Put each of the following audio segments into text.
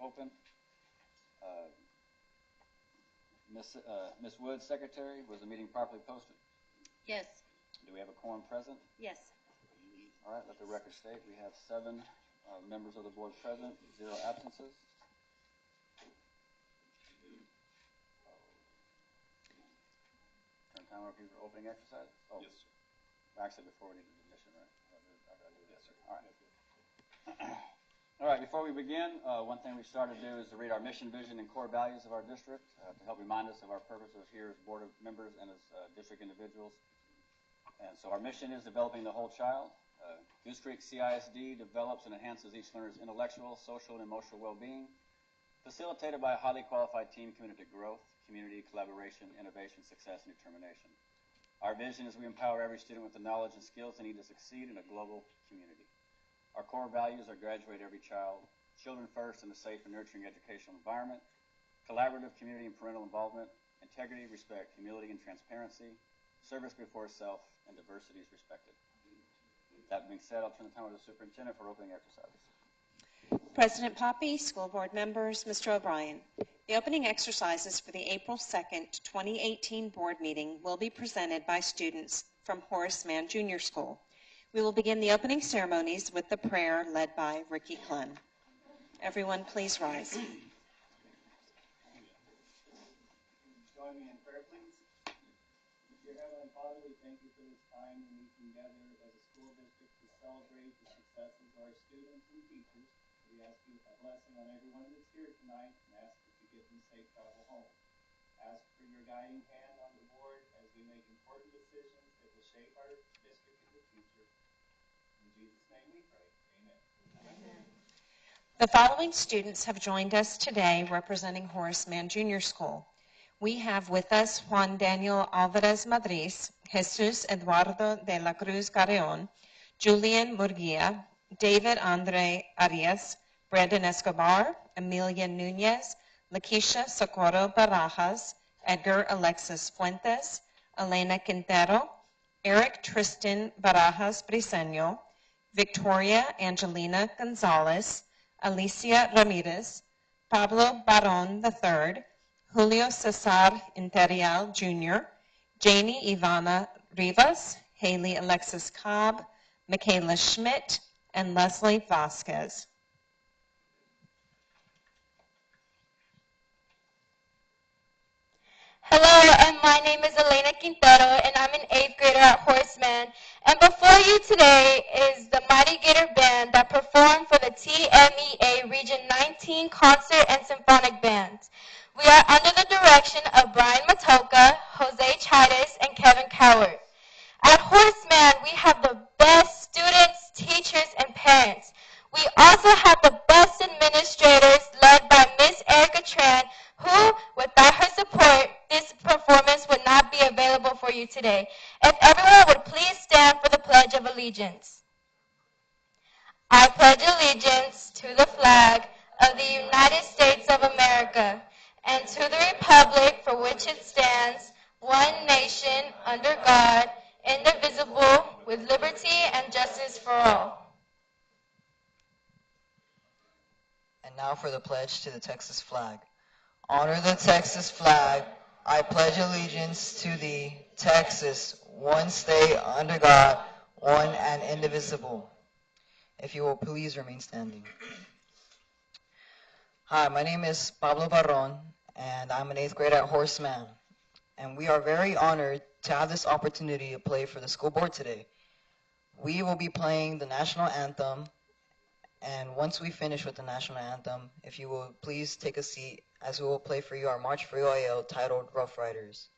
open. Ms. Woods, Secretary, was the meeting properly posted? Yes. Do we have a quorum present? Yes. All right, let the record state we have 7 members of the board present, 0 absences. Turn time over for opening exercise? Oh. Yes, sir. Actually, before we need the mission, right? Yes, sir. All right. All right, before we begin, one thing we started to do is to read our mission, vision, and core values of our district to help remind us of our purposes here as board of members and as district individuals. And so our mission is developing the whole child. Goose Creek CISD develops and enhances each learner's intellectual, social, and emotional well-being, facilitated by a highly qualified team committed to growth, community, collaboration, innovation, success, and determination. Our vision is we empower every student with the knowledge and skills they need to succeed in a global community. Our core values are graduate every child, children first in a safe and nurturing educational environment, collaborative community and parental involvement, integrity, respect, humility, and transparency, service before self, and diversity is respected. That being said, I'll turn the time over to the superintendent for opening exercises. President Poppy, school board members, Mr. O'Brien. The opening exercises for the April 2nd, 2018 board meeting will be presented by students from Horace Mann Junior School. We will begin the opening ceremonies with the prayer led by Ricky Clun. Everyone, please rise. Join me in prayer, please. Dear Heavenly Father, we thank you for this time when we can gather as a school district to celebrate the successes of our students and teachers. We ask you a blessing on everyone that's here tonight and ask that you give them safe travel home. Ask for your guiding hand on the board as we make important decisions that will shape our district in the future. In Jesus' name we pray. Amen. Amen. The following students have joined us today representing Horace Mann Junior School. We have with us Juan Daniel Alvarez Madriz, Jesus Eduardo de la Cruz Carreon, Julian Murguia, David Andre Arias, Brandon Escobar, Emilia Nunez, Lakeisha Socorro Barajas, Edgar Alexis Fuentes, Elena Quintero, Eric Tristan Barajas Briseño, Victoria Angelina Gonzalez, Alicia Ramirez, Pablo Baron III, Julio Cesar Interial Jr., Janie Ivana Rivas, Haley Alexis Cobb, Michaela Schmidt, and Leslie Vasquez. Hello, and my name is Elena Quintero, and I'm an 8th grader at Horace Mann. And before you today is the Mighty Gator Band that performed for the TMEA Region 19 Concert and Symphonic Bands. We are under the direction of Brian Matoka, Jose Chides, and Kevin Coward. At Horace Mann, we have the best students, teachers, and parents. We also have the best administrators led by Miss Erica Tran, who, without her support, this performance would not be available for you today. If everyone would please stand for the Pledge of Allegiance. I pledge allegiance to the flag of the United States of America and to the republic for which it stands, one nation, under God, indivisible, with liberty and justice for all. And now for the pledge to the Texas flag. Honor the Texas flag. I pledge allegiance to thee, Texas, one state under God, one and indivisible. If you will please remain standing. Hi, my name is Pablo Barron, and I'm an 8th grader at Horace Mann. And we are very honored to have this opportunity to play for the school board today. We will be playing the national anthem, and once we finish with the national anthem, if you will please take a seat as we will play for you our March for UIL titled Rough Riders.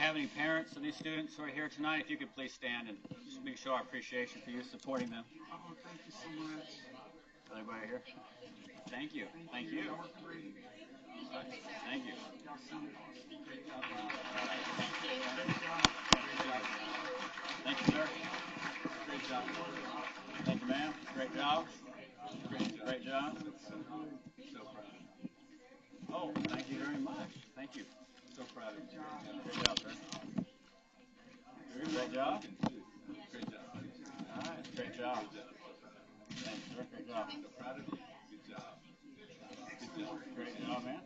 have any parents of these students who are here tonight, if you could please stand and just show our appreciation for you supporting them. Oh, thank you so much. Anybody here? Thank you. Thank you. Thank you. Thank you, sir. Great job. Thank you, ma'am. Great job. Great job. So proud. Oh, thank you very much. Thank you. So proud of you. Great job, sir. Great job. Great job. All right. Great job. Thank you, sir. Great job. So proud of you. Good job. Good job. Great job, man.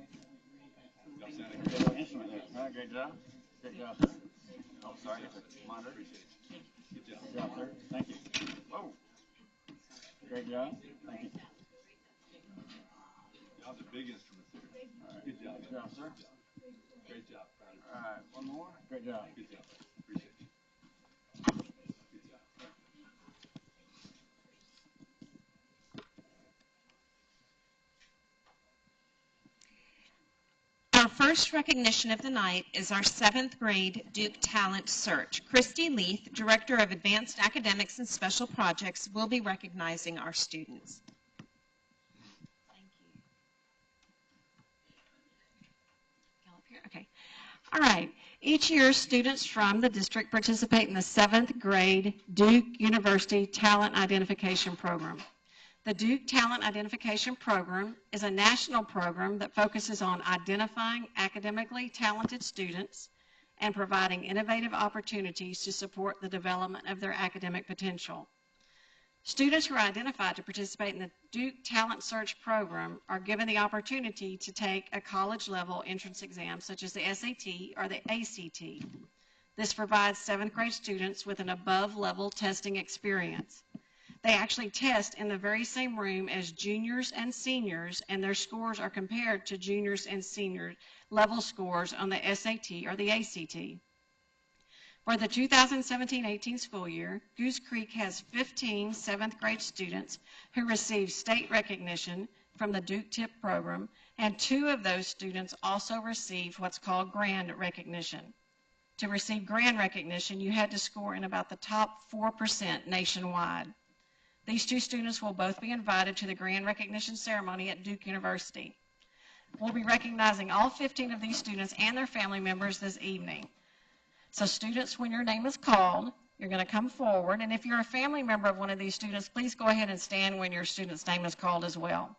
Y'all sound like a good instrument there. All right, great job. Great job, sir. Oh, sorry. It's a monitor. Appreciate it. Good job. Good job, sir. Thank you. Whoa. Great job. Thank you. Y'all the big instruments here. All right. Good job. Good job, sir. Great job. Proud of you. All right. One more. Great job. Good job. Appreciate you. Good job. Our first recognition of the night is our 7th grade Duke Talent Search. Christy Leith, Director of Advanced Academics and Special Projects, will be recognizing our students. Thank you. Go up here? Okay. All right. Each year, students from the district participate in the 7th grade Duke University Talent Identification Program. The Duke Talent Identification Program is a national program that focuses on identifying academically talented students and providing innovative opportunities to support the development of their academic potential. Students who are identified to participate in the Duke Talent Search program are given the opportunity to take a college-level entrance exam such as the SAT or the ACT. This provides 7th grade students with an above-level testing experience. They actually test in the very same room as juniors and seniors, and their scores are compared to juniors and senior level scores on the SAT or the ACT. For the 2017-18 school year, Goose Creek has 15 7th grade students who received state recognition from the Duke TIP program, and 2 of those students also received what's called grand recognition. To receive grand recognition, you had to score in about the top 4% nationwide. These 2 students will both be invited to the grand recognition ceremony at Duke University. We'll be recognizing all 15 of these students and their family members this evening. So students, when your name is called, you're going to come forward, and if you're a family member of one of these students, please go ahead and stand when your student's name is called as well.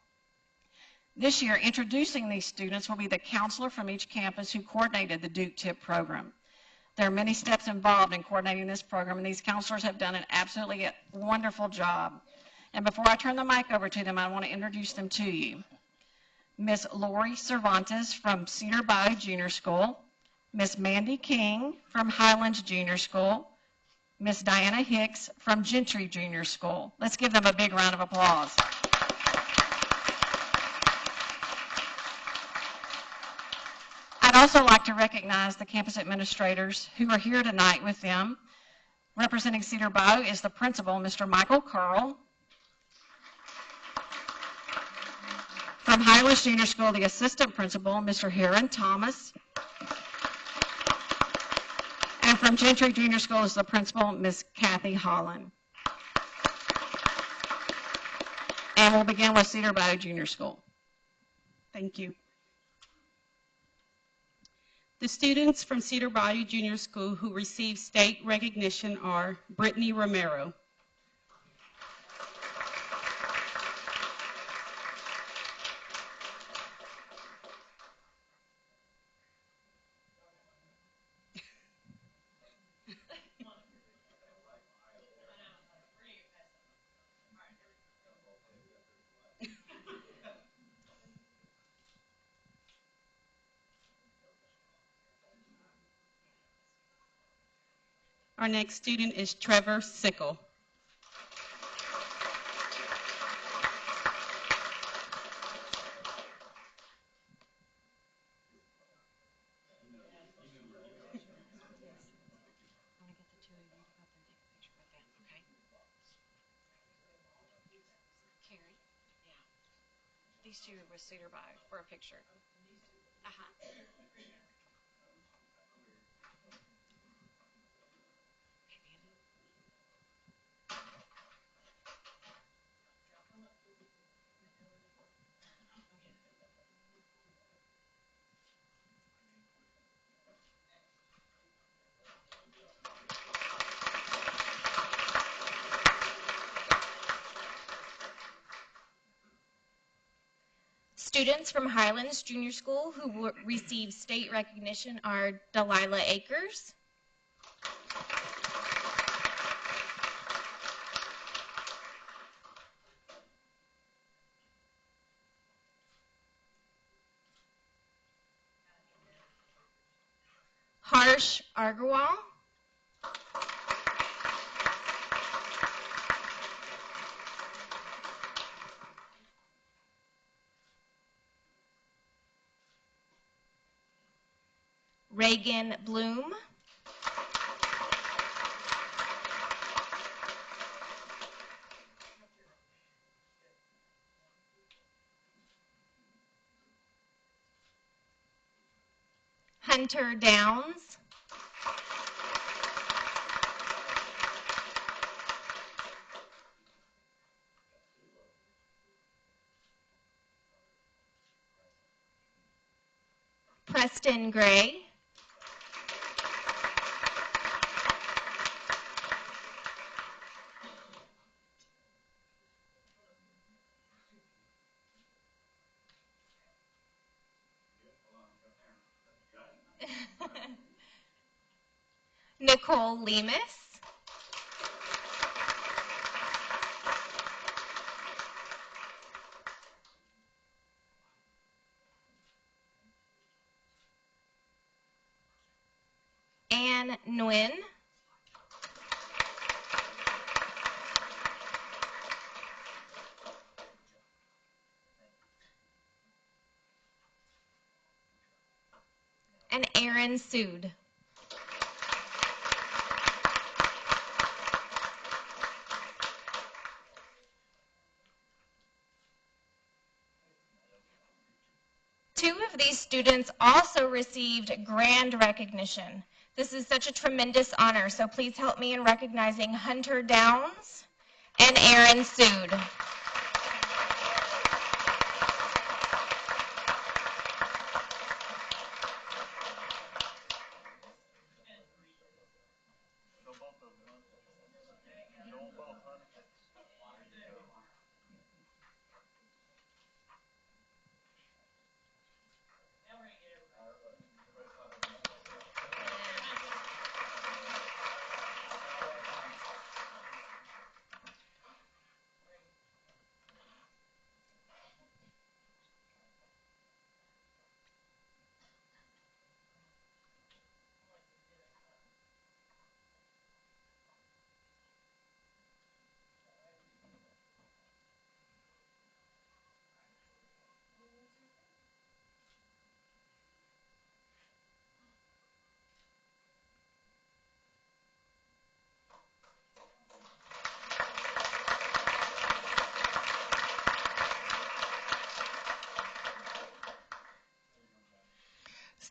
This year, introducing these students will be the counselor from each campus who coordinated the Duke TIP program. There are many steps involved in coordinating this program, and these counselors have done an absolutely wonderful job. And before I turn the mic over to them, I want to introduce them to you. Miss Lori Cervantes from Cedar Bayou Junior School, Miss Mandy King from Highlands Junior School, Miss Diana Hicks from Gentry Junior School. Let's give them a big round of applause. I'd also like to recognize the campus administrators who are here tonight with them. Representing Cedar Bayou is the principal, Mr. Michael Curl. From Highlands Junior School, the assistant principal, Mr. Heron Thomas. And from Gentry Junior School is the principal, Miss Kathy Holland. And we'll begin with Cedar Bayou Junior School. Thank you. The students from Cedar Bayou Junior School who received state recognition are Brittany Romero, Our next student is Trevor Sickle. These 2 with Cedar Bayou for a picture. students from Highlands Junior School who received state recognition are Delilah Akers, Harsh Agarwal, Reagan Bloom, Hunter Downs, Preston Gray, Nicole Lemus, Ann Nguyen, and Aaron Sood. Two of these students also received grand recognition. This is such a tremendous honor, so please help me in recognizing Hunter Downs and Aaron Sood.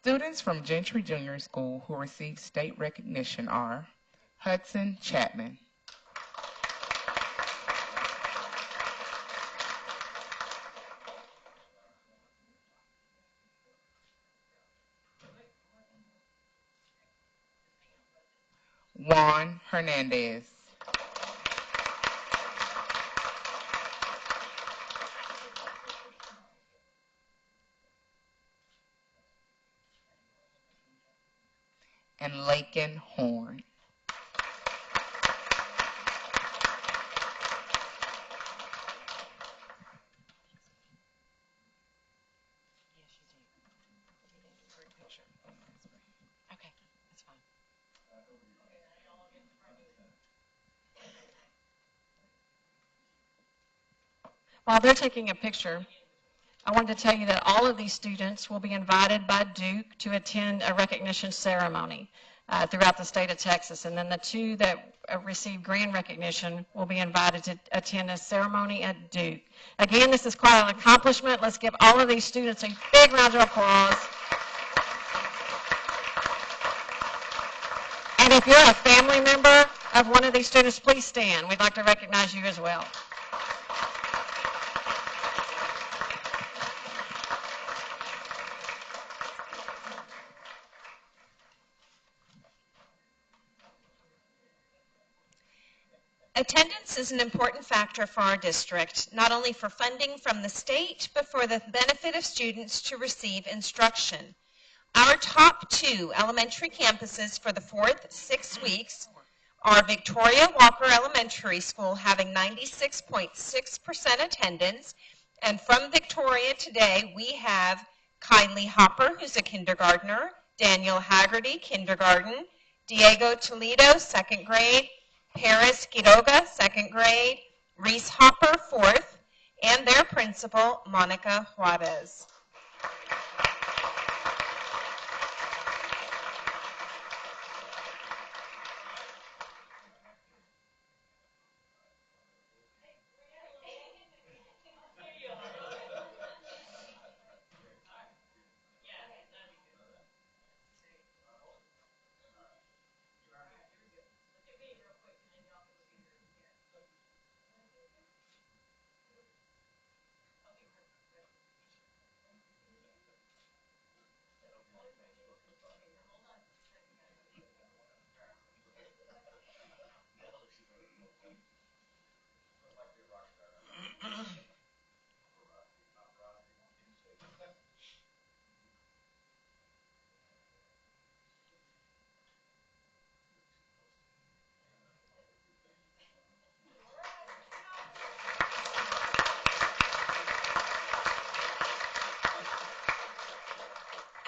Students from Gentry Junior School who received state recognition are Hudson Chapman, Juan Hernandez, and Laken Horn. Okay, that's fine. While they're taking a picture, I wanted to tell you that all of these students will be invited by Duke to attend a recognition ceremony throughout the state of Texas. And then the two that receive grand recognition will be invited to attend a ceremony at Duke. Again, this is quite an accomplishment. Let's give all of these students a big round of applause. And if you're a family member of one of these students, please stand. We'd like to recognize you as well. Attendance is an important factor for our district, not only for funding from the state, but for the benefit of students to receive instruction. Our top 2 elementary campuses for the 4th 6 weeks are Victoria Walker Elementary School, having 96.6% attendance. And from Victoria today, we have Kylie Hopper, who's a kindergartner, Daniel Haggerty, kindergarten, Diego Toledo, 2nd grade, Paris Quiroga, 2nd grade, Reese Hopper, 4th, and their principal, Monica Juarez.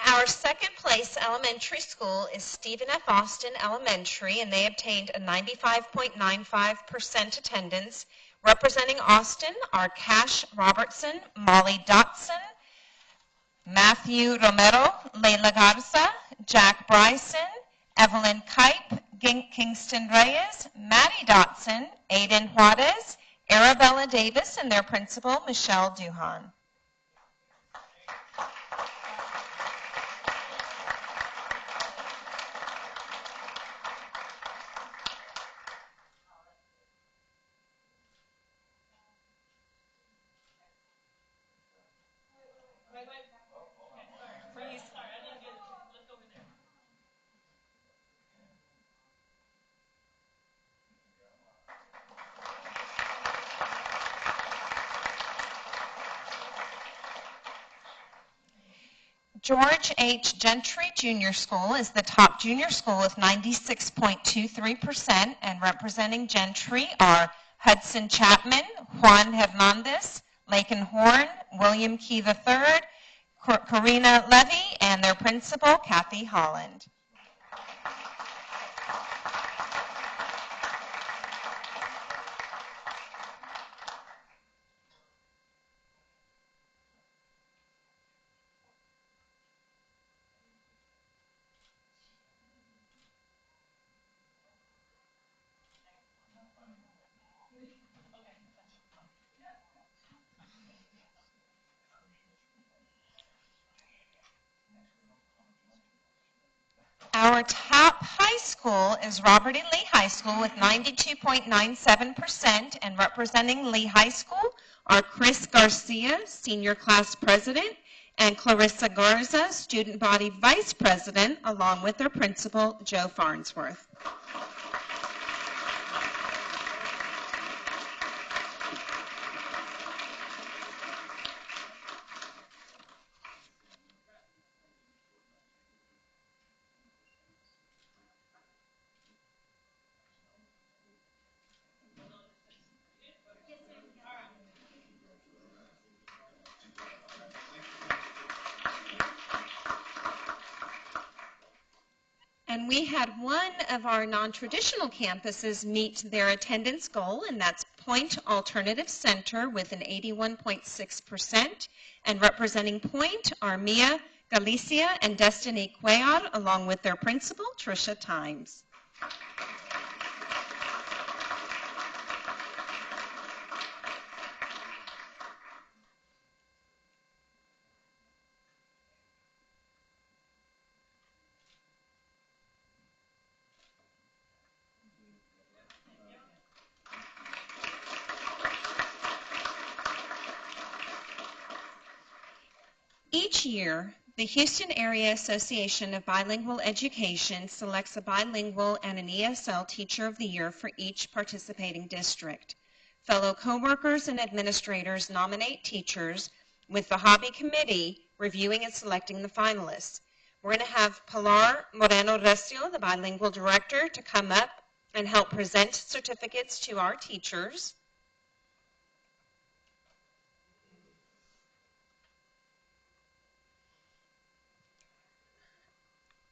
Our second place elementary school is Stephen F. Austin Elementary, and they obtained a 95.95% attendance. Representing Austin are Cash Robertson, Molly Dotson, Matthew Romero, Leila Garza, Jack Bryson, Evelyn Kipe, Kingston Reyes, Maddie Dotson, Aiden Juarez, Arabella Davis, and their principal, Michelle Duhan. George H. Gentry Junior School is the top junior school with 96.23%, and representing Gentry are Hudson Chapman, Juan Hernandez, Lakin Horn, William Key III, Karina Levy, and their principal, Kathy Holland. Our top high school is Robert E. Lee High School with 92.97%, and representing Lee High School are Chris Garcia, Senior Class President, and Clarissa Garza, Student Body Vice President, along with their principal, Joe Farnsworth. And we had one of our non-traditional campuses meet their attendance goal, and that's Point Alternative Center with an 81.6%. And representing Point are Mia Galicia and Destiny Cuellar, along with their principal, Tricia Times. Each year, The Houston Area Association of Bilingual Education selects a bilingual and an ESL Teacher of the Year for each participating district. Fellow coworkers and administrators nominate teachers, with the hobby committee reviewing and selecting the finalists. We're going to have Pilar Moreno Recio, the bilingual director, to come up and help present certificates to our teachers.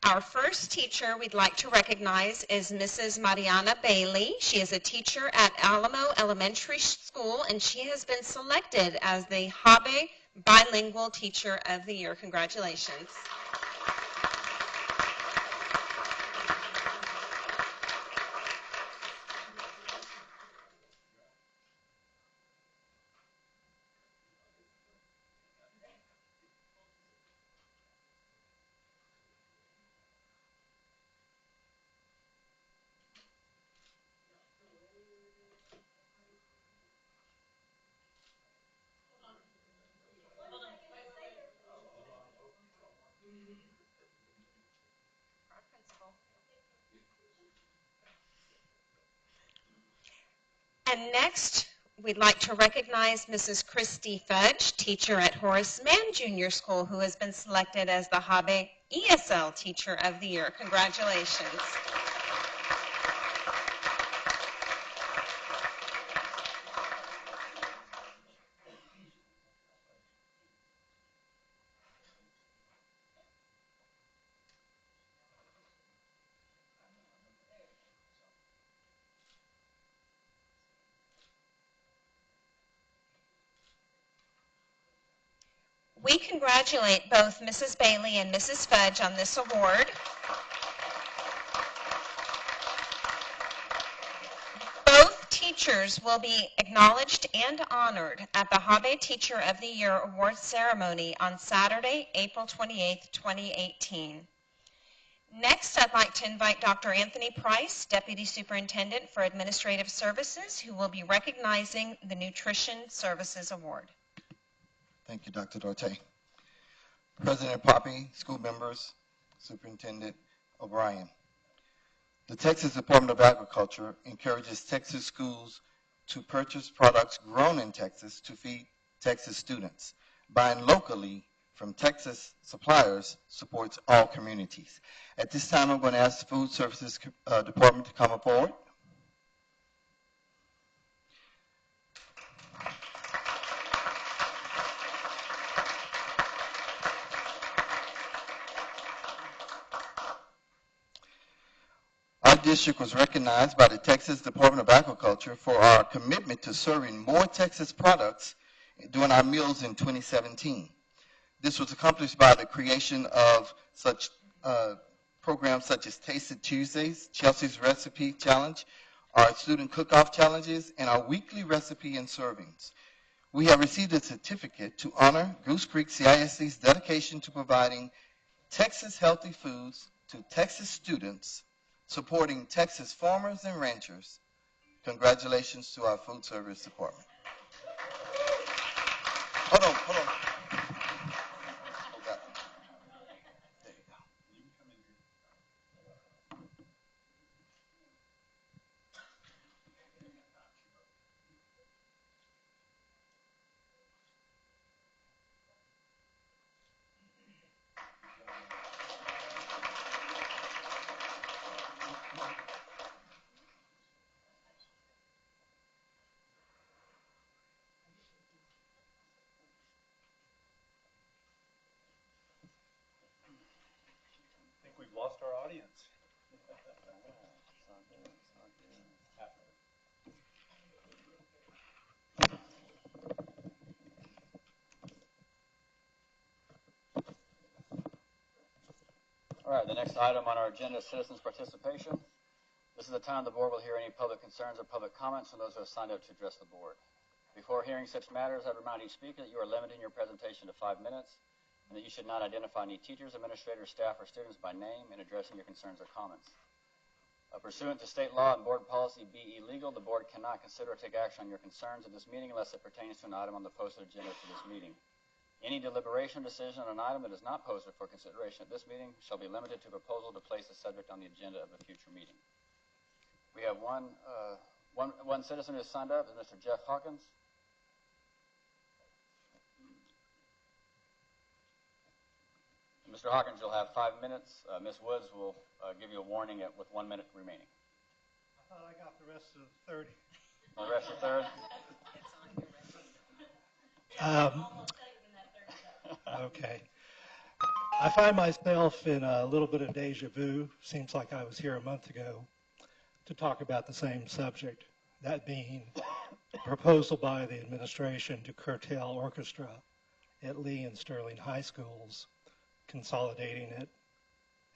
Our first teacher we'd like to recognize is Mrs. Mariana Bailey. She is a teacher at Alamo Elementary School, and she has been selected as the Hobby Bilingual Teacher of the Year. Congratulations. And next, we'd like to recognize Mrs. Christy Fudge, teacher at Horace Mann Junior School, who has been selected as the Hobby ESL Teacher of the Year. Congratulations. We congratulate both Mrs. Bailey and Mrs. Fudge on this award. Both teachers will be acknowledged and honored at the Hobby Teacher of the Year Award Ceremony on Saturday, April 28, 2018. Next, I'd like to invite Dr. Anthony Price, Deputy Superintendent for Administrative Services, who will be recognizing the Nutrition Services Award. Thank you, Dr. Duarte. President Poppy, school members, Superintendent O'Brien. The Texas Department of Agriculture encourages Texas schools to purchase products grown in Texas to feed Texas students. Buying locally from Texas suppliers supports all communities. At this time, I'm going to ask the Food Services Department to come forward. Our district was recognized by the Texas Department of Agriculture for our commitment to serving more Texas products during our meals in 2017. This was accomplished by the creation of such programs such as Tasted Tuesdays, Chelsea's Recipe Challenge, our student cook-off challenges, and our weekly recipe and servings. We have received a certificate to honor Goose Creek CISD's dedication to providing Texas healthy foods to Texas students, supporting Texas farmers and ranchers. Congratulations to our food service department. Hold on. Hold that. There you go. You can come in here. I think we've lost our audience. All right, the next item on our agenda is citizens' participation. This is the time the board will hear any public concerns or public comments from those who have signed up to address the board. Before hearing such matters, I'd remind each speaker that you are limiting your presentation to 5 minutes and that you should not identify any teachers, administrators, staff, or students by name in addressing your concerns or comments. Pursuant to state law and board policy BE legal, the board cannot consider or take action on your concerns at this meeting unless it pertains to an item on the posted agenda for this meeting. Any deliberation or decision on an item that is not posted for consideration at this meeting shall be limited to proposal to place the subject on the agenda of a future meeting. We have one citizen who has signed up, is Mr. Jeff Hawkins. Mr. Hawkins, you'll have 5 minutes. Ms. Woods will give you a warning with 1 minute remaining. I thought I got the rest of the 30. The rest of the third? Okay. I find myself in a little bit of deja vu. Seems like I was here a month ago to talk about the same subject, that being a proposal by the administration to curtail orchestra at Lee and Sterling High Schools, consolidating it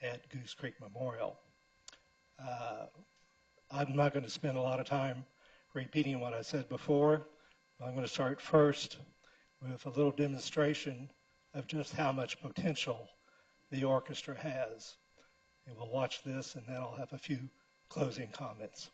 at Goose Creek Memorial. I'm not going to spend a lot of time repeating what I said before. I'm going to start first with a little demonstration of just how much potential the orchestra has. And we'll watch this, and then I'll have a few closing comments.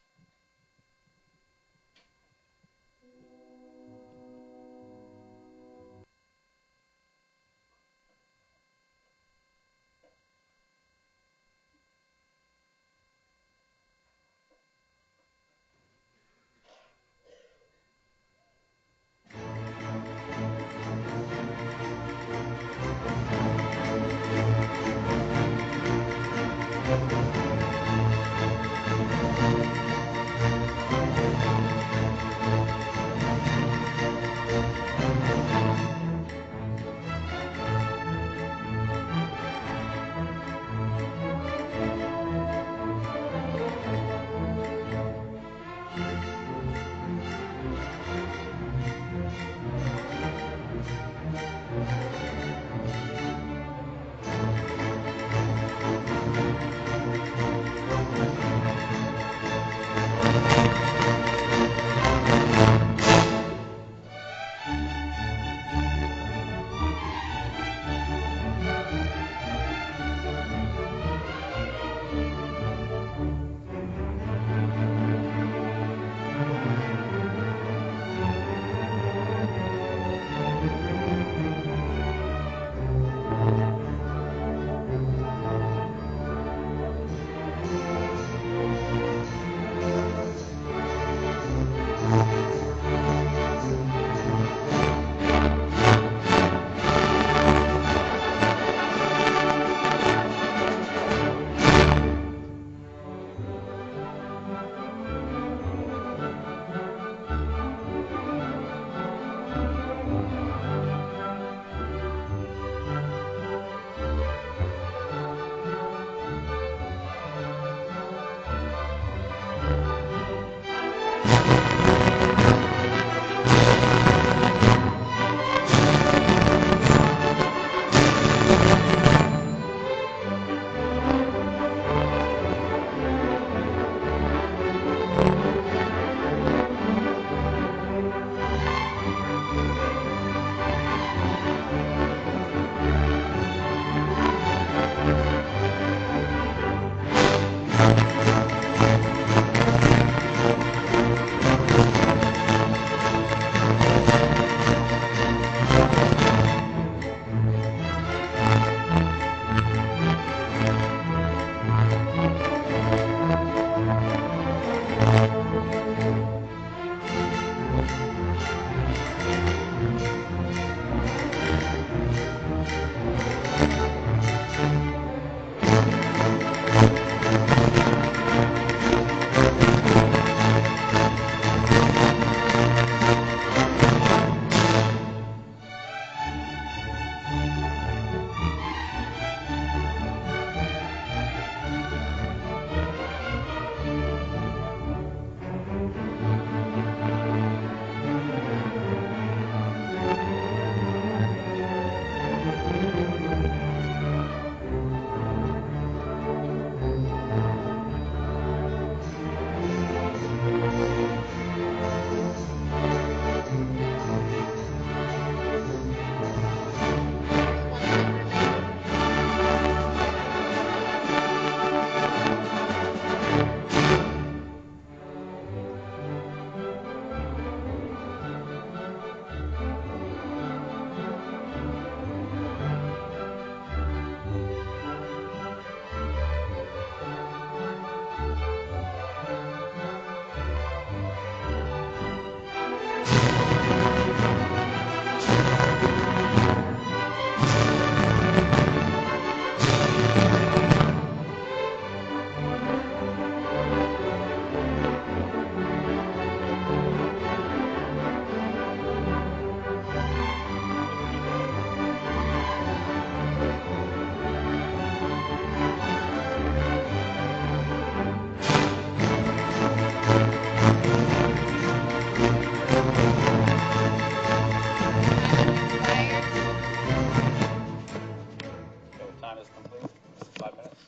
time is complete. 5 minutes.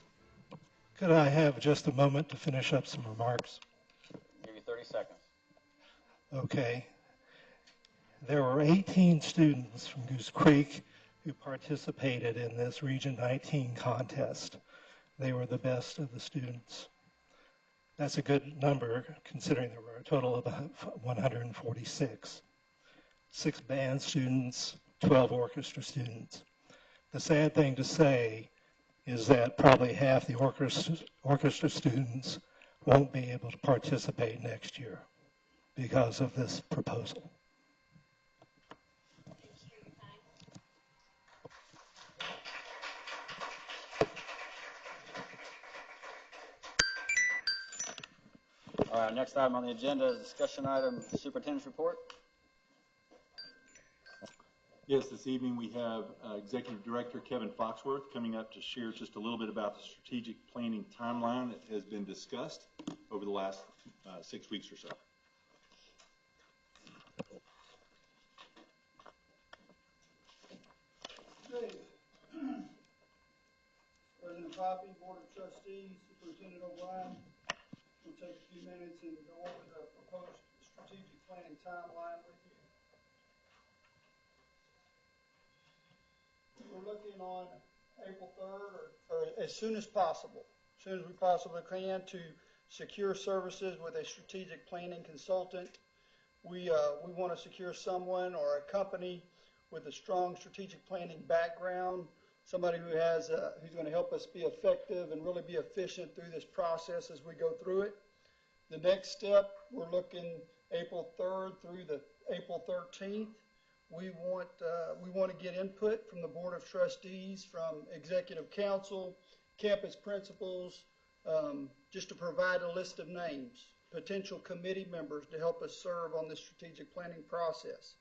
Could I have just a moment to finish up some remarks? Give you 30 seconds. Okay. There were 18 students from Goose Creek who participated in this Region 19 contest. They were the best of the students. That's a good number considering there were a total of 146. 6 band students, 12 orchestra students. The sad thing to say is that probably half the orchestra students won't be able to participate next year because of this proposal. All right, next item on the agenda is discussion item, superintendent's report. Yes, this evening we have Executive Director Kevin Foxworth coming up to share just a little bit about the strategic planning timeline that has been discussed over the last 6 weeks or so. President Poppy, Board of Trustees, Superintendent O'Brien, we'll take a few minutes and go over the proposed strategic planning timeline with you. We're looking on April 3rd or as soon as possible, as soon as we possibly can, to secure services with a strategic planning consultant. We want to secure someone or a company with a strong strategic planning background, somebody who has who's going to help us be effective and really be efficient through this process as we go through it. The next step, we're looking April 3rd through the April 13th. We want to get input from the Board of Trustees, from Executive Council, campus principals, just to provide a list of names, potential committee members to help us serve on the strategic planning process.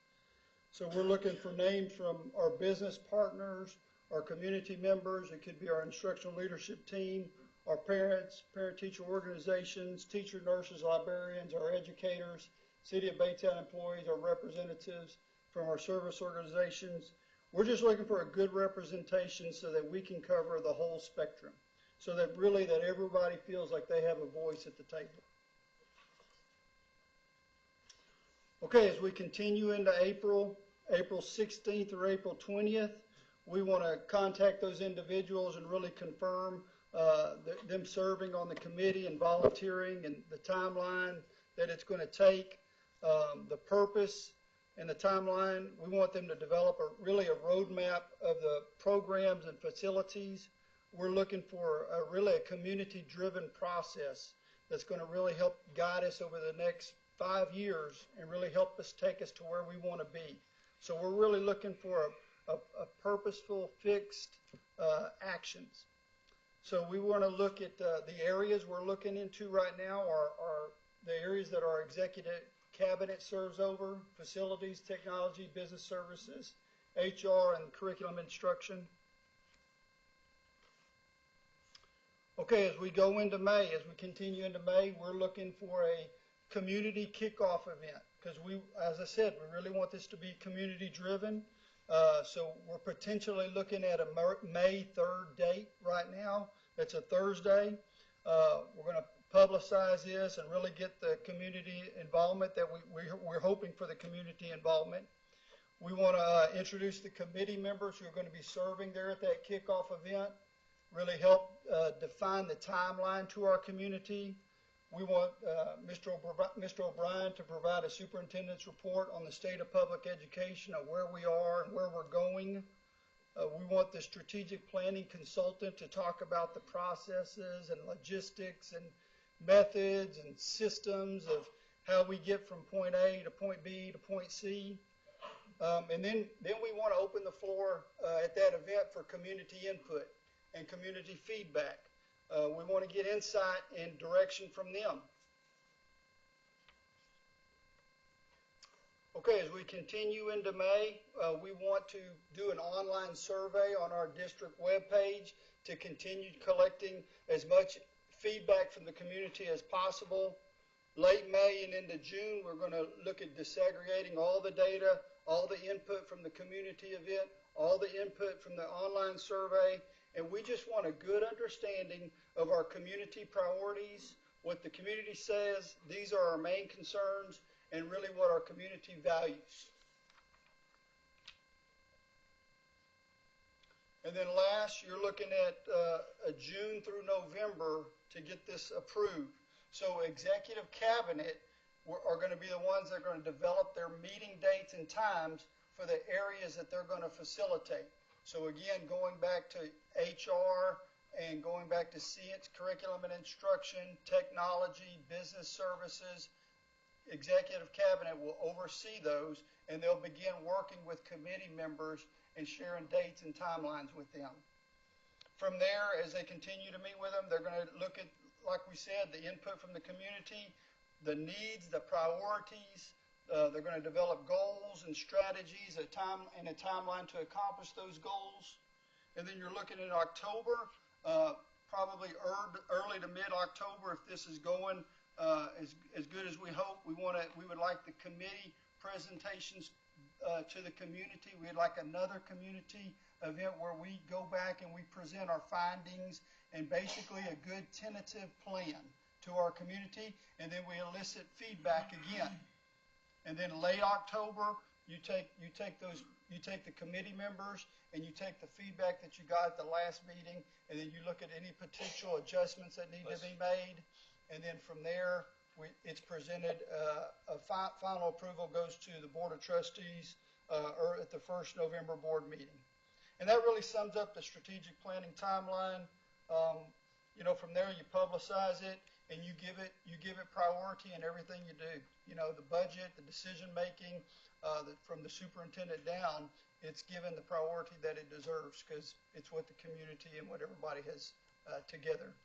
So we're looking for names from our business partners, our community members. It could be our instructional leadership team, our parents, parent-teacher organizations, teacher, nurses, librarians, our educators, City of Baytown employees, our representatives from our service organizations. We're just looking for a good representation so that we can cover the whole spectrum, so that really that everybody feels like they have a voice at the table. Okay, as we continue into April 16th or April 20th, we want to contact those individuals and really confirm them serving on the committee and volunteering and the timeline that it's going to take, the purpose and the timeline. We want them to develop really a roadmap of the programs and facilities. We're looking for really a community-driven process that's going to really help guide us over the next 5 years and really help us take us to where we want to be. So we're really looking for a purposeful, fixed actions. So we want to look at the areas we're looking into right now are the areas that our executive cabinet serves over: facilities, technology, business services, HR, and curriculum instruction. Okay, as we go into May, as we continue into May, we're looking for a community kickoff event because as I said, we really want this to be community driven. So we're potentially looking at a May 3rd date right now. That's a Thursday. We're going to publicize this and really get the community involvement that we're hoping for the community involvement. We want to introduce the committee members who are going to be serving there at that kickoff event, really help define the timeline to our community. We want Mr. O'Brien to provide a superintendent's report on the state of public education, of where we are and where we're going. We want the strategic planning consultant to talk about the processes and logistics and methods and systems of how we get from point A to point B to point C. And then we want to open the floor at that event for community input and community feedback. We want to get insight and direction from them. Okay, as we continue into May, we want to do an online survey on our district webpage to continue collecting as much feedback from the community as possible. Late May and into June, we're going to look at disaggregating all the data, all the input from the community event, all the input from the online survey, And we just want a good understanding of our community priorities, what the community says, these are our main concerns, and really what our community values. And then last, you're looking at a June through November to get this approved. So executive cabinet are going to be the ones that are going to develop their meeting dates and times for the areas that they're going to facilitate. So again, going back to HR and going back to science, curriculum and instruction, technology, business services, executive cabinet will oversee those, and they'll begin working with committee members and sharing dates and timelines with them. From there, as they continue to meet with them, they're going to look at, like we said, the input from the community, the needs, the priorities. They're going to develop goals and strategies, a timeline to accomplish those goals. And then you're looking at October, probably early to mid-October if this is going as good as we hope. We would like the committee presentations to the community. We'd like another community event where we go back and we present our findings and basically a good tentative plan to our community, and then we elicit feedback again. And then late October, you take the committee members and you take the feedback that you got at the last meeting, and then you look at any potential adjustments that need to be made, and then from there, it's presented, final approval goes to the Board of Trustees or at the first November board meeting. And that really sums up the strategic planning timeline. From there you publicize it and you give it priority in everything you do. The budget, the decision making, from the superintendent down, it's given the priority that it deserves because it's what the community and what everybody has together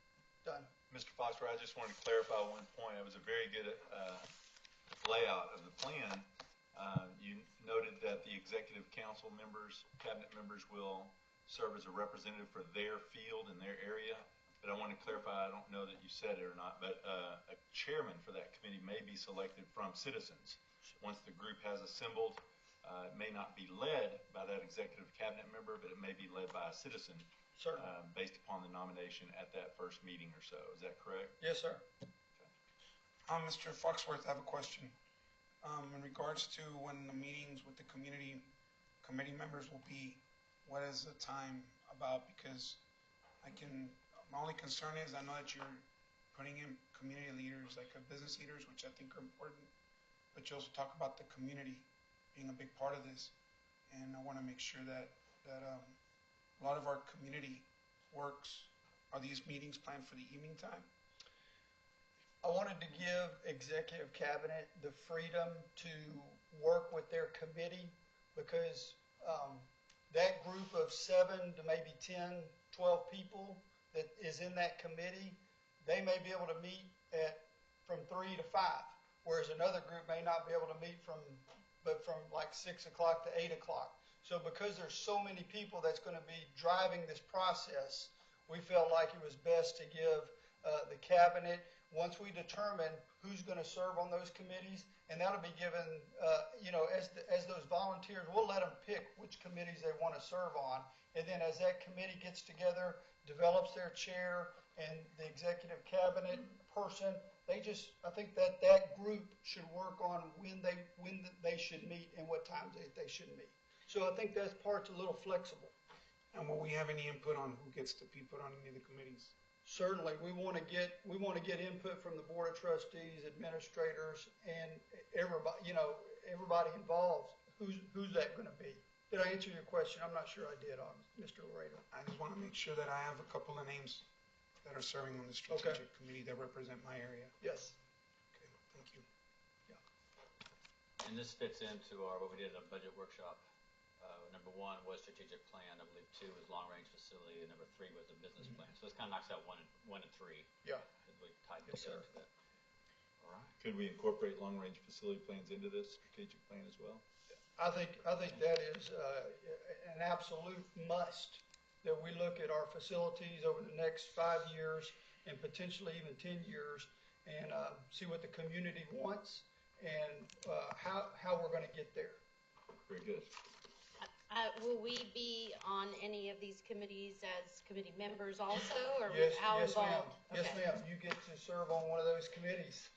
done. Mr. Foster, I just wanted to clarify one point. It was a very good layout of the plan. You noted that the executive council members, cabinet members will serve as a representative for their field and their area. But I want to clarify, I don't know that you said it or not, but a chairman for that committee may be selected from citizens. Once the group has assembled, it may not be led by that executive cabinet member, but it may be led by a citizen. Based upon the nomination at that first meeting or so. Is that correct? Yes, sir. Okay. Mr. Foxworth, I have a question. In regards to when the meetings with the committee members will be, what is the time about? Because my only concern is I know that you're putting in community leaders, like business leaders, which I think are important, but you also talk about the community being a big part of this. And I want to make sure that a lot of our community works. Are these meetings planned for the evening time? I wanted to give executive cabinet the freedom to work with their committee because that group of 7 to maybe 10, 12 people that is in that committee, they may be able to meet from 3 to 5, whereas another group may not be able to meet from like 6 o'clock to 8 o'clock. So because there's so many people that's going to be driving this process, we felt like it was best to give the cabinet, once we determine who's going to serve on those committees, and that'll be given, as those volunteers, we'll let them pick which committees they want to serve on. And then as that committee gets together, develops their chair and the executive cabinet person, I think that group should work on when they should meet and what times they should meet. So I think that part's a little flexible. And will we have any input on who gets to be put on any of the committees? Certainly, we want to get input from the Board of Trustees, administrators, and everybody involved. Who's that going to be? Did I answer your question? I'm not sure I did, Mr. Laredo. I just want to make sure that I have a couple of names that are serving on the strategic committee that represent my area. Yes. Okay, thank you. And this fits into what we did at a budget workshop. Number 1 was strategic plan. I believe 2 was long range facility, and number 3 was the business plan. So this kind of knocks out 1 and 3. Yeah. We tied it together to that. All right. Could we incorporate long range facility plans into this strategic plan as well? I think that is an absolute must, that we look at our facilities over the next 5 years and potentially even 10 years and see what the community wants and how we're going to get there. Very good. I Will we be on any of these committees as committee members also, or Yes, how yes, ma'am. involved? Yes, Okay. ma'am. You get to serve on one of those committees.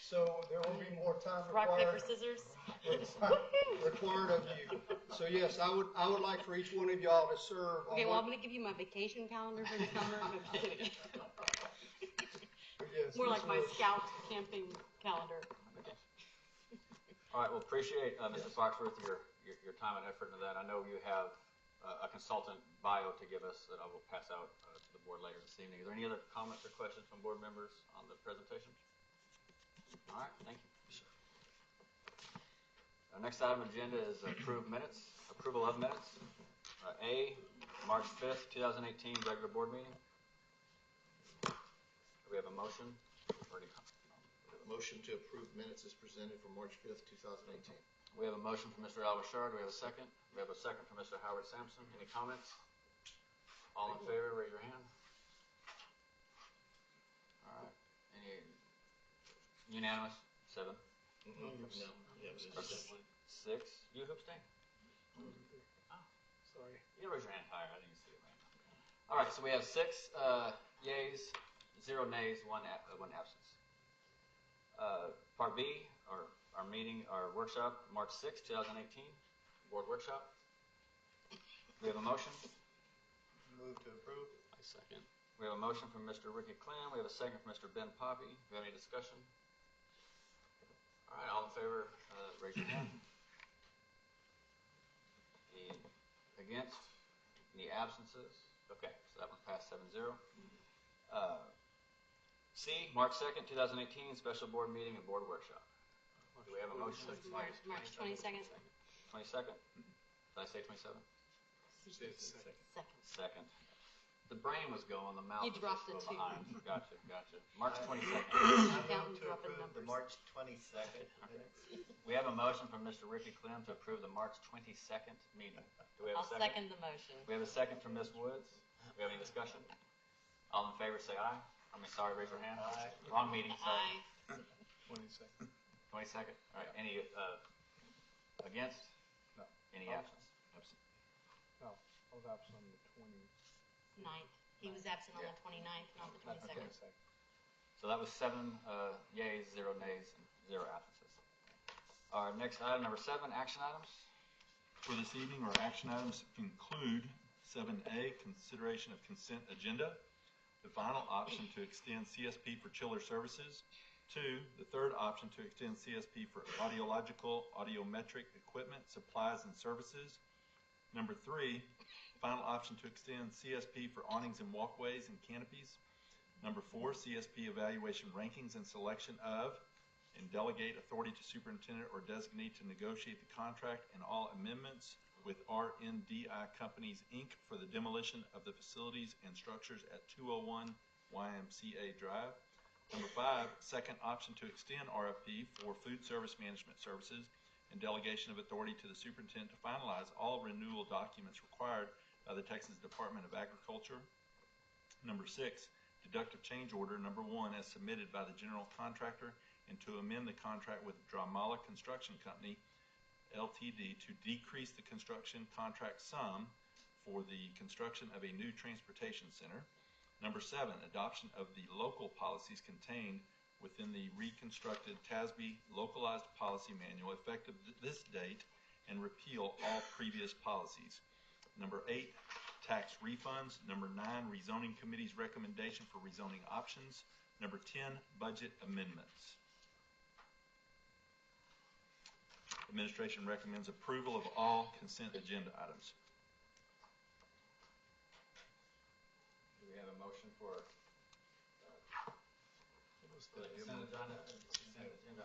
So there will be more time Rock, required. paper, scissors? Required of you. So yes, I would like for each one of y'all to serve on Okay, well, I'm one. going to give you my vacation calendar for the summer. No, just kidding. Yes, More like Ms. my Lewis. scout camping calendar. All right, well, appreciate, Mr. Foxworth, your time and effort into that. I know you have a consultant bio to give us that I will pass out to the board later this evening. Is there any other comments or questions from board members on the presentation? All right, thank you. Our next item on the agenda is approval of minutes. A, March 5th, 2018, regular board meeting. Do we have a motion? Motion to approve minutes is presented for March 5th, 2018. We have a motion from Mr. Al-Bashar. Do we have a second? We have a second from Mr. Howard Sampson. Any comments? All in favor, raise your hand. All right. Any unanimous? 7? No. Yeah, it was Or 6? You abstain? Oh, Sorry. you raise your hand higher. I didn't see it right now. All right, so we have 6 yeas, 0 nays, 1 absence. Part B, our workshop, March 6, 2018, board workshop. We have a motion. Move to approve. I second. We have a motion from Mr. Ricky Clem. We have a second from Mr. Ben Poppy. Do we have any discussion? All right, all in favor, raise your hand. Any against? Any absences? Okay, so that one passed 7-0. C, March 2nd, 2018, special board meeting and board workshop. Do we have a motion? March 22nd. 22nd? Did I say 27th? Second. The brain was going, the mouth You dropped was it, too. behind. Gotcha. March 22nd. Counting, dropping The numbers. March 22nd minutes. We have a motion from Mr. Ricky Clem to approve the March 22nd meeting. Do we have I'll a second? second the motion. We have a second from Ms. Woods. Do we have any discussion? All in favor, say aye. Raise your hand. Aye. Wrong meeting, sorry. Aye. 22nd. 22nd? All right, any against? No. Any absence? No, I was absent on the 9th. He was absent on the 29th, not the 22nd. 22nd. So that was 7 yeas, 0 nays, and 0 absences. Our next item, number 7, action items. For this evening, our action items include 7A, consideration of consent agenda. The final option to extend CSP for chiller services. 2, the third option to extend CSP for audiological, audiometric equipment, supplies, and services. Number 3, final option to extend CSP for awnings and walkways and canopies. Number 4, CSP evaluation rankings and selection of, and delegate authority to superintendent or designate to negotiate the contract and all amendments with RNDI Companies, Inc. for the demolition of the facilities and structures at 201 YMCA Drive. Number 5, second option to extend RFP for food service management services and delegation of authority to the superintendent to finalize all renewal documents required by the Texas Department of Agriculture. Number 6, deductive change order number 1 as submitted by the general contractor and to amend the contract with Dramala Construction Company, LTD, to decrease the construction contract sum for the construction of a new transportation center. Number 7, adoption of the local policies contained within the reconstructed TASB localized policy manual effective this date and repeal all previous policies. Number 8, tax refunds. Number 9, rezoning committee's recommendation for rezoning options. Number 10, budget amendments. Administration recommends approval of all consent agenda items. Do we have a motion for the consent agenda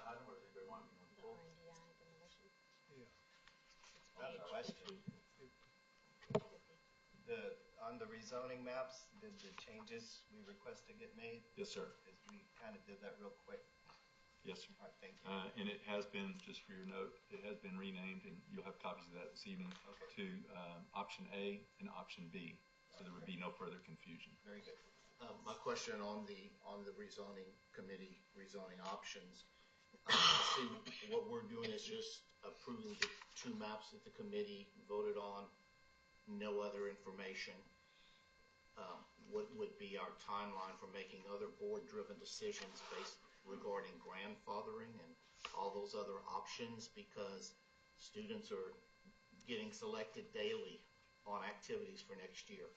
item, or does anybody want to be on the full? RNDI demolition. I have a question. On the rezoning maps, did the changes we requested get made? Yes, sir. Because we kind of did that real quick. Yes, sir. All right, thank you. And it has been, just for your note, it has been renamed, and you'll have copies of that this evening, to option A and option B, so there would be no further confusion. Very good. My question on the rezoning committee, rezoning options, See, what we're doing is just approving the two maps that the committee voted on, no other information. What would be our timeline for making other board-driven decisions based regarding grandfathering and all those other options, because students are getting selected daily on activities for next year,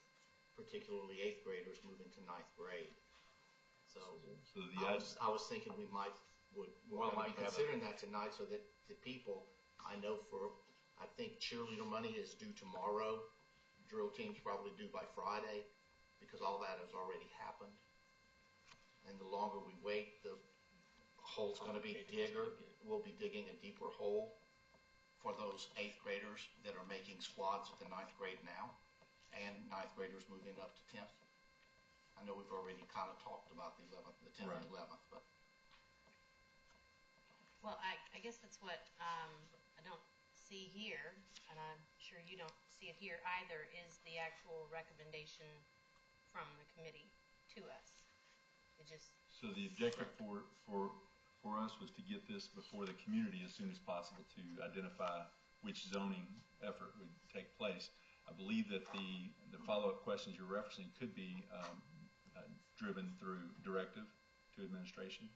particularly 8th graders moving to 9th grade. So I was thinking we might be considering that tonight, so that the people, I think cheerleader money is due tomorrow. Drill team's probably due by Friday, because all that has already happened. And the longer we wait, the hole's going to be bigger. We'll be digging a deeper hole for those 8th graders that are making squads at the 9th grade now, and 9th graders moving up to 10th. I know we've already kind of talked about the 10th and 11th, but. Well, I guess that's what I don't see here, and I'm sure you don't see it here either, is the actual recommendation from the committee to us. It just. So the objective for us was to get this before the community as soon as possible to identify which zoning effort would take place. I believe that the follow-up questions you're referencing could be driven through directive to administration.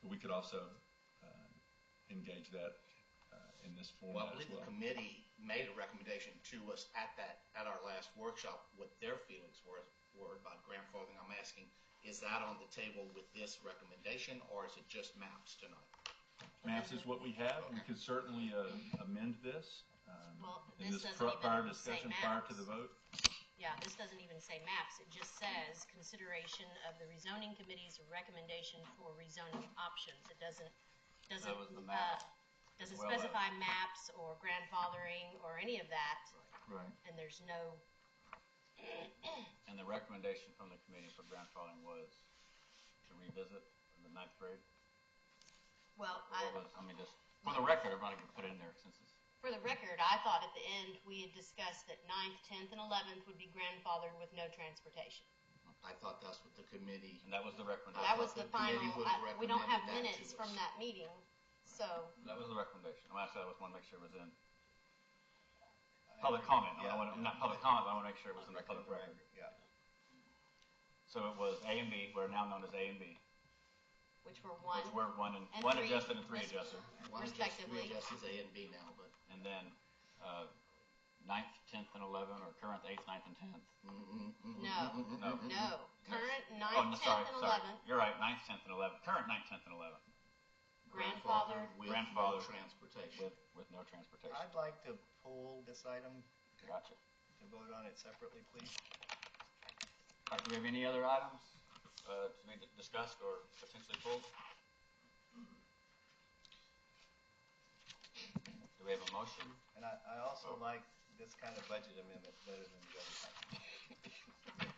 But we could also engage that in this format. Well, I believe the committee made a recommendation to us at our last workshop, what their feelings were about grandfathering. I'm asking, is that on the table with this recommendation, or is it just maps tonight? Maps is what we have. We could certainly amend this in this prior discussion prior to the vote. Yeah, this doesn't even say maps. It just says consideration of the rezoning committee's recommendation for rezoning options. It doesn't specify maps or grandfathering or any of that. Right. And there's no. And the recommendation from the committee for grandfathering was to revisit the 9th grade? Well, just for the record, everybody can put it in there since it's. For the record, I thought at the end we had discussed that 9th, 10th, and 11th would be grandfathered with no transportation. I thought that's what the committee. And that was the recommendation. That was the final. We don't have minutes from that meeting, so. That was the recommendation. I just want to make sure it was in public comment. Not public comment, but I want to make sure it was in the public record. Yeah. So it was A and B, what are now known as A and B. Which were one and and one three, adjusted and 3 adjusted. Respectively. 3 adjusted A and B now, but. And then 9th, 10th, and 11th, or current 8th, 9th, and 10th. No. Current 9th, 10th, and 11th. You're right, 9th, 10th, and 11th. Current 9th, 10th, and 11th. Grandfathered with no transportation. With no transportation. I'd like to pull this item. Gotcha. To vote on it separately, please. All right, do we have any other items to be discussed or potentially pulled? Do we have a motion? And I also like this kind of budget amendment better than the other kind.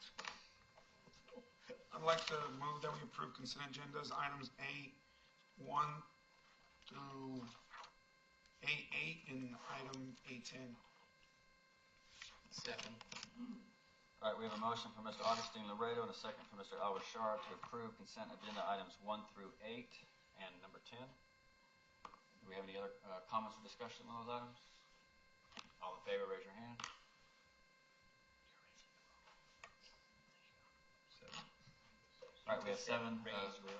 I'd like to move that we approve consent agendas, items A1 through A8 and item A10. Second. All right, we have a motion from Mr. Augustine Laredo and a second from Mr. Al-Rashar to approve consent agenda items 1 through 8 and number 10. Do we have any other comments or discussion on those items? All in favor, raise your hand. All right, we have 7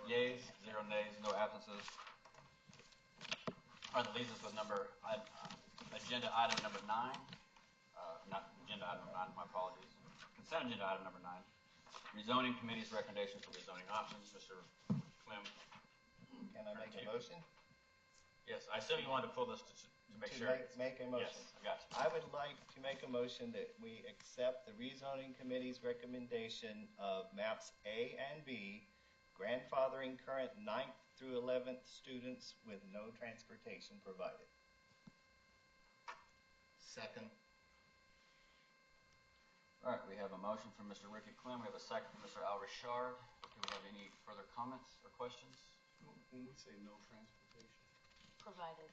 yeas, 0 nays, no absences. All right, that leaves us with agenda item number 9. Not agenda item number 9, my apologies. Consent agenda item number 9. Rezoning committee's recommendations for rezoning options. Mr. Clem. Can I make a motion? Yes, I assume you wanted to pull this to make sure. Make a motion. Yes, I got you. I would like to make a motion that we accept the rezoning committee's recommendation of maps A and B, grandfathering current 9th through 11th students with no transportation provided. Second. All right, we have a motion from Mr. Ricky Clem. We have a second from Mr. Al-Rashard. Do we have any further comments or questions? When we say no transportation? Provided.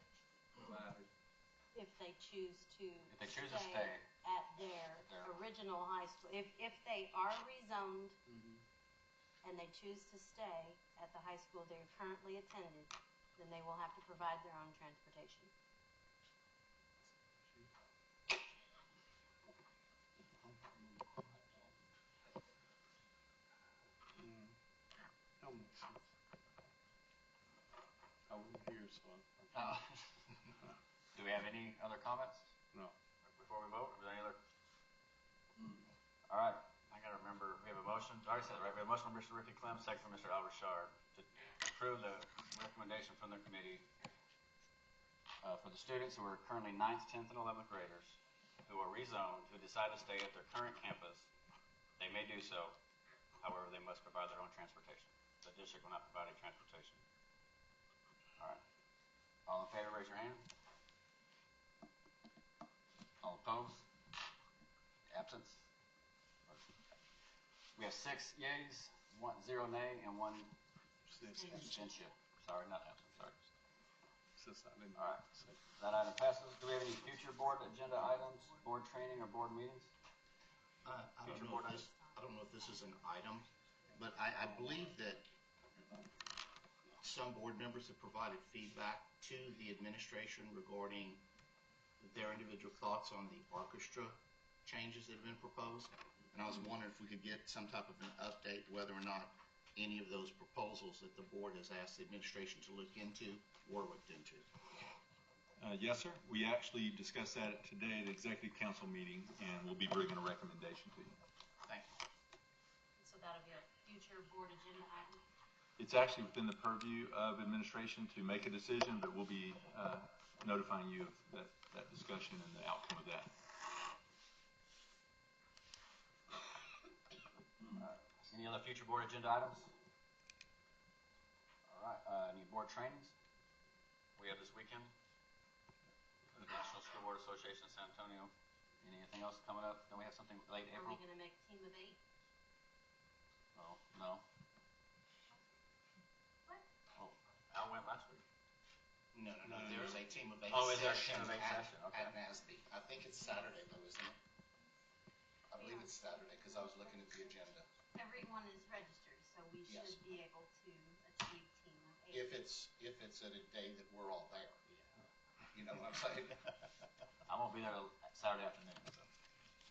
If they choose to stay at their original high school. If they are rezoned and they choose to stay at the high school they're currently attended, then they will have to provide their own transportation. I wasn't here, so Do we have any other comments no. before we vote? Is there any other? All right, I gotta remember, we have a motion, I already said it, right? We have a motion from Mr. Ricky Clem, second from Mr. Al Rashard to approve the recommendation from the committee for the students who are currently 9th, 10th, and 11th graders who are rezoned, who decide to stay at their current campus. They may do so, however, they must provide their own transportation. The district will not provide any transportation. All right. All in favor, raise your hand. All opposed? Absence? We have 6 yeas, 0 nay, and 1 abstention. Sorry, not absent, sorry. All right, that item passes. Do we have any future board agenda items, board training, or board meetings? I don't know if this is an item, but I believe that some board members have provided feedback to the administration regarding their individual thoughts on the orchestra changes that have been proposed. And I was wondering if we could get some type of an update whether or not any of those proposals that the board has asked the administration to look into were looked into. Yes, sir. We actually discussed that today at the executive council meeting, and we'll be bringing a recommendation to you. Thank you. So that'll be a future board agenda item? It's actually within the purview of administration to make a decision, but we'll be notifying you of that discussion and the outcome of that. Any other future board agenda items? All right, any board trainings we have this weekend? The National School Board Association of San Antonio. Anything else coming up? Don't we have something late Are April? we going to make a team of 8? Oh, no. What? Oh, Al went last week. No. There's a team of 8 Oh, is there a team session of 8 session? Okay. at NASB. I think it's Saturday, though, isn't it? I believe it's Saturday, because I was looking at the agenda. Everyone is registered, so we Yes. should be able to achieve team of 8. If it's at a day that we're all there. You know what I'm saying? I won't be there till Saturday afternoon. So.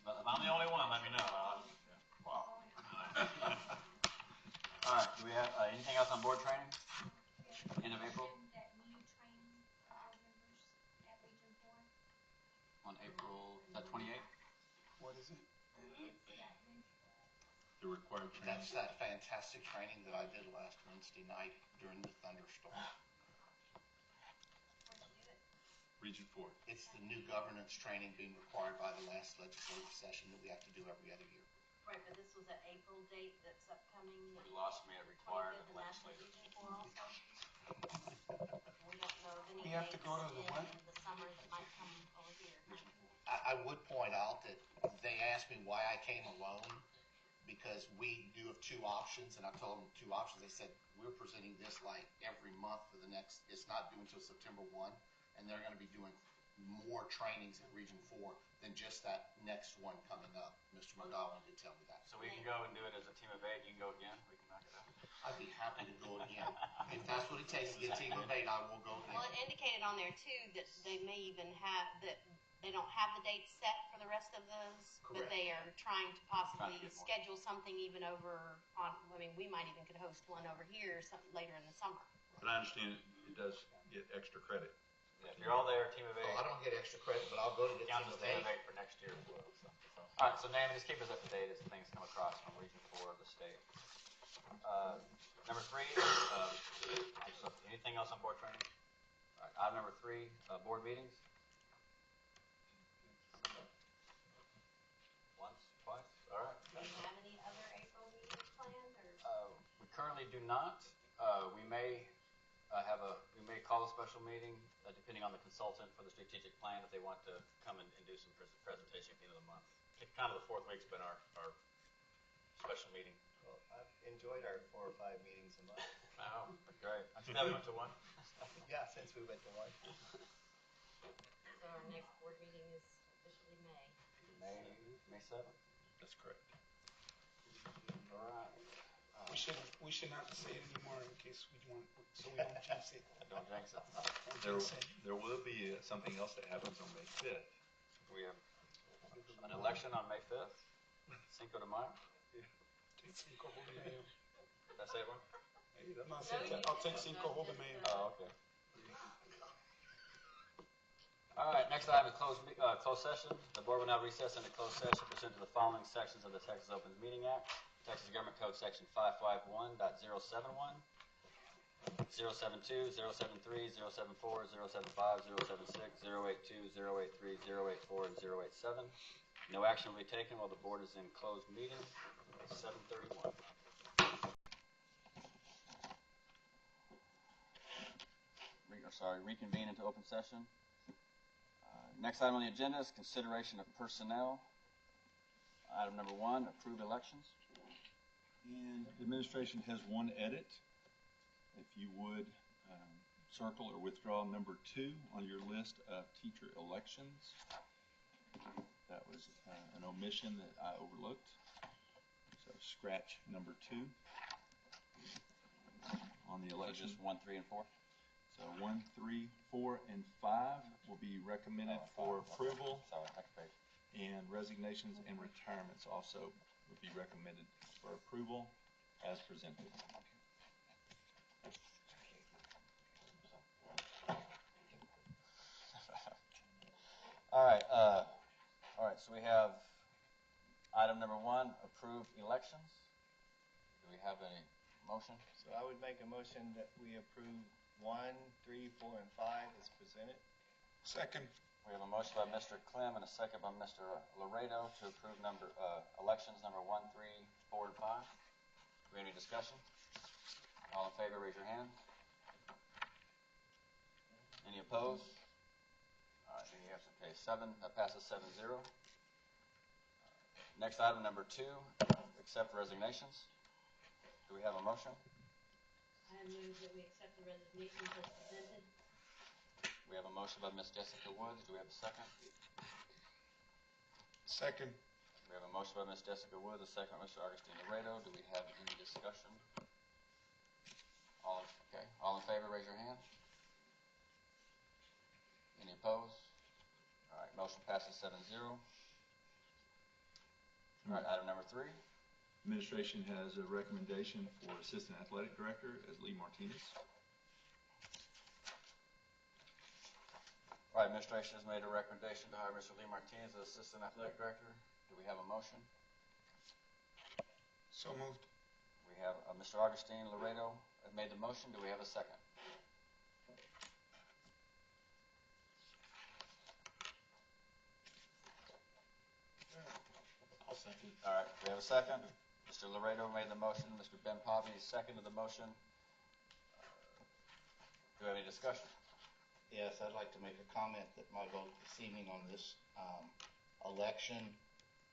But if I'm the only one, let me know. Wow. All right. Do we have anything else on board training? End of April? That new training for our members at Region 4. On April, is that 28th? What is it? The required training. That's that fantastic training that I did last Wednesday night during the thunderstorm. Region 4. It's the new governance training being required by the last legislative session that we have to do every other year. Right, but this was an April date that's upcoming. You lost me at required and that's legislative. Region 4 also. We don't know of any We have to go to the what? in the summer that might come over here. I would point out that they asked me why I came alone, because we do have 2 options, and I told them 2 options. They said, we're presenting this like every month for the next, it's not due until September 1, and they're going to be doing more trainings at Region 4 than just that next one coming up. Mr. Murdau did tell me that. So we can go and do it as a team of 8. You can go again. We can knock it out. I'd be happy to go again. If that's what it takes to get a team of 8, I will go again. Well, it indicated on there too that they may even have, that they don't have the dates set for the rest of those, but Correct. they are trying to possibly Trying to get more. schedule something even over on, I mean, we might even could host one over here something later in the summer. But I understand it does get extra credit. Yeah, if you're all there, team of 8. Oh, I don't get extra credit, but I'll go to the Count team as of team 8. of 8 for next year as well. So. All right, so Naaman, just keep us up to date as things come across from Region 4 of the state. Number 3, anything else on board training? All right, item number 3, board meetings. Once, twice, all right. Do you have any other April meetings planned, or? We currently do not. We may call a special meeting depending on the consultant for the strategic plan if they want to come and do some presentation at the end of the month. Kind of the 4th week's been our special meeting. Well, I've enjoyed our 4 or 5 meetings a month. Wow, great. I think we went to 1. Yeah, since we went to 1. So our next board meeting is officially May. May 7th. That's correct. All right. we should not say it anymore in case we want, so we don't jinx it. Don't jinx it. Don't jinx it. There will be something else that happens on May 5th. We have an election on May 5th, Cinco de Mayo. Cinco de Mayo. Did I say it wrong? No, I'll take Cinco de Mayo. Oh, okay. All right, next item is closed session. The board will now recess into closed session pursuant to the following sections of the Texas Opens Meeting Act, Texas Government Code Section 551.071, 072, 073, 074, 075, 076, 082, 083, 084, and 087. No action will be taken while the board is in closed meeting. 7:31. Reconvene into open session. Next item on the agenda is consideration of personnel. Item number 1, approve elections. And administration has one edit. If you would circle or withdraw number 2 on your list of teacher elections. That was an omission that I overlooked. So scratch number 2 on the election. So just 1, 3, and 4? So 1, 3, 4, and 5 will be recommended for approval. Sorry, next page. And resignations and retirements also would be recommended for approval as presented. All right, so we have item number 1, approve elections. Do we have a motion? So I would make a motion that we approve 1, 3, 4, and 5 is presented. Second. We have a motion by Mr. Clem and a second by Mr. Laredo to approve elections number 1, 3, 4, and 5. Do we have any discussion? All in favor, raise your hand. Any opposed? All right, any absent? Okay, 7, that passes 7-0. Next item, number 2, accept resignations. Do we have a motion? I move that we accept the resignations as presented. We have a motion by Ms. Jessica Woods. Do we have a second? Second. We have a motion by Ms. Jessica Woods, a second by Mr. Augustine Laredo. Do we have any discussion? All in favor, raise your hand. Any opposed? All right, motion passes 7-0. All right, item number 3. Administration has a recommendation for Assistant Athletic Director as Lee Martinez. All right, administration has made a recommendation to hire Mr. Lee Martinez as Assistant Athletic Director. Do we have a motion? So moved. We have Mr. Augustine Laredo made the motion. Do we have a second? I'll second. All right, we have a second. Mr. Laredo made the motion. Mr. Ben Poppy seconded the motion. Do we have any discussion? Yes, I'd like to make a comment that my vote this evening on this election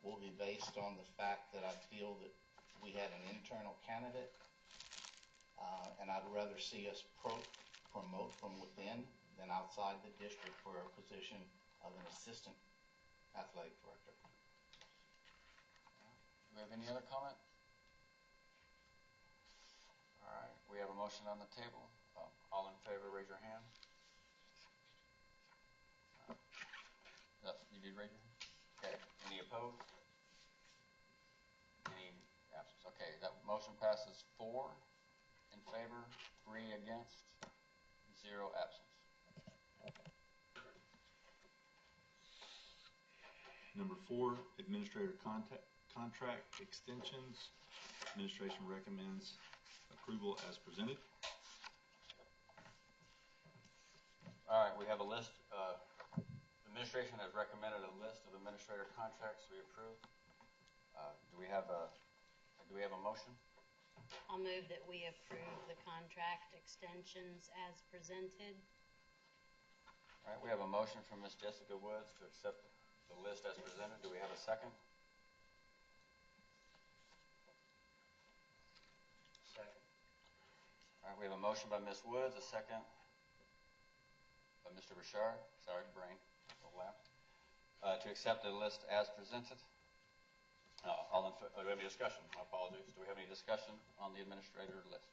will be based on the fact that I feel that we had an internal candidate, and I'd rather see us promote from within than outside the district for a position of an assistant athletic director. Do we have any other comment? All right, we have a motion on the table. All in favor, raise your hand. You did raise your hand? Okay. Any opposed? Any absence? Okay, that motion passes 4 in favor, 3 against, 0 absence. Number 4, administrator contract extensions. Administration recommends approval as presented. All right, we have a list. Administration has recommended a list of administrator contracts to be approved. Do we have a motion? I'll move that we approve the contract extensions as presented. All right, we have a motion from Ms. Jessica Woods to accept the list as presented. Do we have a second? Second. All right, we have a motion by Ms. Woods, a second by Mr. Richard. Sorry, brain. To accept the list as presented. Do we have any discussion? My apologies. Do we have any discussion on the administrator list?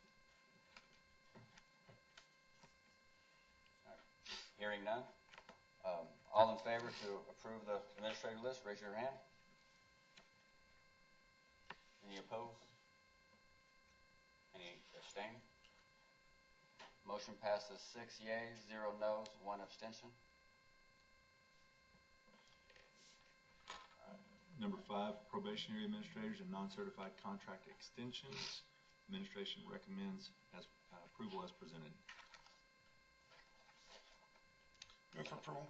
All right. Hearing none. All in favor to approve the administrator list, raise your hand. Any opposed? Any abstain? Motion passes 6 yeas, 0 noes, 1 abstention. Number 5, probationary administrators and non-certified contract extensions. Administration recommends approval as presented. Move for approval.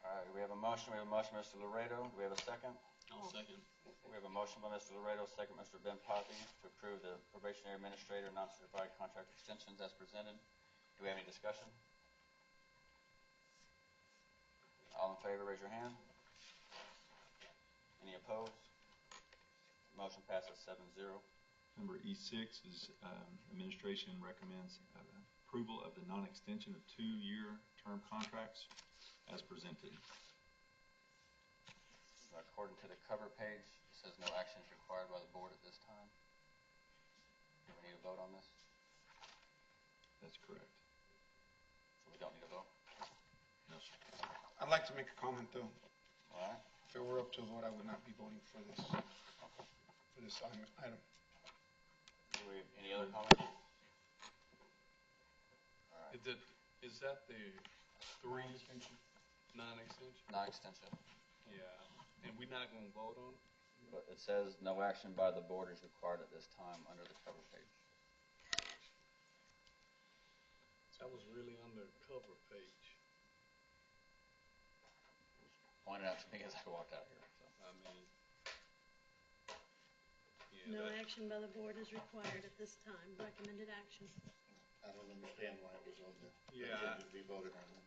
All right, we have a motion. Mr. Laredo. Do we have a second? I'll second. We have a motion by Mr. Laredo, second Mr. Ben Poppy, to approve the probationary administrator non-certified contract extensions as presented. Do we have any discussion? All in favor, raise your hand. Any opposed? Motion passes 7-0. Number E6 is administration recommends approval of the non-extension of 2-year term contracts as presented. According to the cover page, it says no action is required by the board at this time. Do we need a vote on this? That's correct. So we don't need a vote? No, sir. I'd like to make a comment, though. All right. If it were up to a vote, I would not be voting for this item. Do we have any other comments? All right. Is that the 3 non-extension? Non-extension. Yeah. And we're not going to vote on it? But it says no action by the board is required at this time under the cover page. That was really under the cover page. Pointed out to me as I walked out here. So. I mean, No action by the board is required at this time. Recommended action. I don't understand why it was on there. Yeah. It should be voted on then.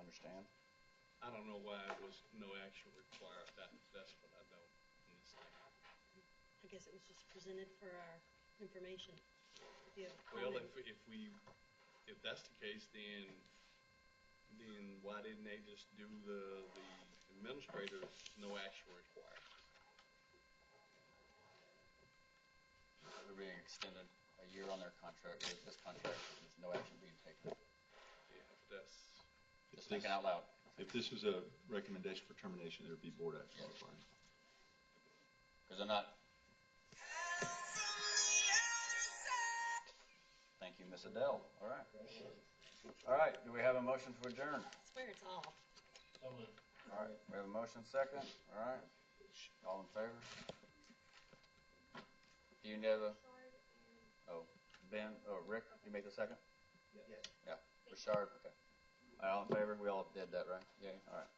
Understand? I don't know why it was no action required. That's what I don't understand. I guess it was just presented for our information. If you have a Well, comment. if that's the case, then why didn't they just do the administrators no action required? They're being extended a year on their contract. This contract, there's no action being taken. Yeah, that's just thinking out loud. If this is a recommendation for termination, there would be board action required. Because they're not. Thank you, Miss Adele. All right. All right. Do we have a motion to adjourn? That's where it's all. All right. We have a motion second. All right. All in favor? Do you know the? Oh, Ben. Oh, Rick. You made the second? Yes. Yeah. Richard. Okay. All right, all in favor? We all did that, right? Yeah. All right.